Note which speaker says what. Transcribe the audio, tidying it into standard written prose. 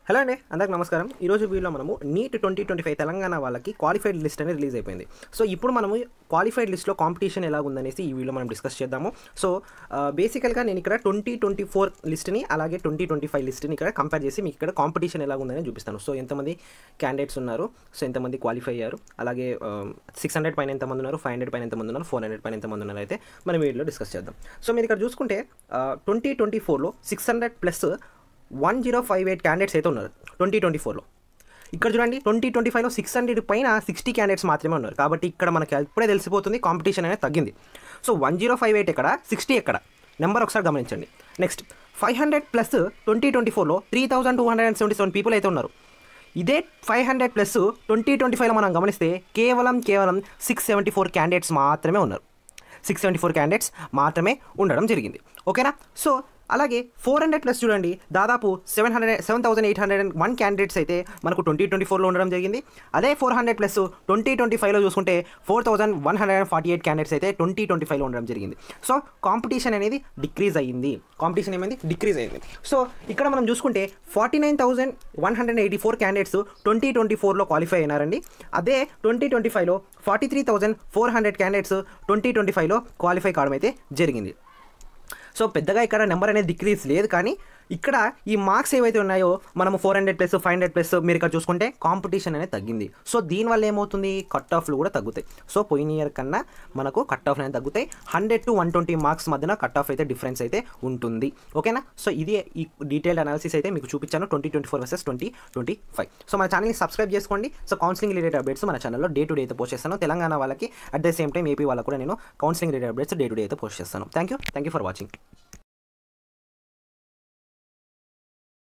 Speaker 1: Hello అండి, అందరికి నమస్కారం. ఈరోజు వీడియోలో మనము నీట్ 2025 తెలంగాణ వాళ్ళకి క్వాలిఫైడ్ లిస్ట్ అనేది రిలీజ్ అయిపోయింది. సో ఇప్పుడు మనము క్వాలిఫైడ్ లిస్ట్లో కాంపిటీషన్ ఎలా ఉందనేసి ఈ వీడియోలో మనం డిస్కస్ చేద్దాము. సో బేసికల్గా నేను ఇక్కడ 2024 లిస్ట్ని అలాగే 2025 లిస్ట్ని ఇక్కడ కంపేర్ చేసి మీకు ఇక్కడ కాంపిటీషన్ ఎలా ఉందని చూపిస్తాను. సో ఎంతమంది క్యాండిడేట్స్ ఉన్నారు, సో ఎంతమంది క్వాలిఫై అయ్యారు, అలాగే 600 పైన ఎంతమంది ఉన్నారు, 500 పైన ఎంతమంది ఉన్నారు, 400 పైన ఎంతమంది ఉన్నారు అయితే మనం వీడియోలో డిస్కస్ చేద్దాం. సో మీరు ఇక్కడ చూసుకుంటే 2024లో 600+ 1058 క్యాండిడేట్స్ అయితే ఉన్నారు 2024లో. ఇక్కడ చూడండి 2025లో 600 పైన 60 క్యాండిడేట్స్ మాత్రమే ఉన్నారు. కాబట్టి ఇక్కడ మనకి ఇప్పుడే తెలిసిపోతుంది కాంపిటీషన్ అనేది తగ్గింది. సో 1058 ఎక్కడ, 60 ఎక్కడ, నెంబర్ ఒకసారి గమనించండి. నెక్స్ట్ 500+ 2024లో 3277 పీపుల్ అయితే ఉన్నారు. ఇదే 500+ 2025లో మనం గమనిస్తే కేవలం 674 క్యాండిడేట్స్ మాత్రమే ఉన్నారు. 674 క్యాండిడేట్స్ మాత్రమే ఉండడం జరిగింది. ఓకేనా? సో అలాగే 400+ చూడండి, దాదాపు 7801 క్యాండిడేట్స్ అయితే మనకు 2024లో ఉండడం జరిగింది. అదే 400+ 2025లో చూసుకుంటే 4148 క్యాండిడేట్స్ అయితే 2025లో ఉండడం జరిగింది. సో కాంపిటీషన్ అనేది డిక్రీజ్ అయ్యింది. డిక్రీజ్ అయ్యింది. సో ఇక్కడ మనం చూసుకుంటే 49,184 క్యాండిడేట్స్ 2024లో క్వాలిఫై అయినారండి. అదే 2025లో 43,400 క్యాండిడేట్స్ 2025లో క్వాలిఫై కావడం అయితే జరిగింది. సో పెద్దగా ఇక్కడ నెంబర్ అనేది డిక్రీజ్ లేదు, కానీ ఇక్కడ ఈ మార్క్స్ ఏవైతే ఉన్నాయో మనము 400+, 500+ మీరు ఇక్కడ చూసుకుంటే కాంపిటీషన్ అనేది తగ్గింది. సో దీనివల్ల ఏమవుతుంది, కట్ ఆఫ్లు కూడా తగ్గుతాయి. సో పోయిన ఇయర్ కన్నా మనకు కట్ ఆఫ్లు అనేది తగ్గుతాయి. 100 to 120 మార్క్స్ మధ్యన కట్ ఆఫ్ అయితే డిఫరెన్స్ అయితే ఉంటుంది. ఓకేనా? సో ఇది ఈ డీటెయిల్డ్ అనాలిసిస్ అయితే మీకు చూపించాను 2024 వర్సెస్ 2025. సో మన ఛానల్ని సబ్స్క్రైబ్ చేసుకోండి. సో కౌన్సిలింగ్ రిలేటెడ్ అప్డేట్స్ మన ఛానల్లో డే టు డే అయితే పోస్ట్ చేస్తాను. తెలంగాణ వాళ్ళకి at the same time AP వాళ్ళకు కూడా నేను counselling related updates day to day అయితే పోస్ట్ చేస్తాను. Thank you for watching.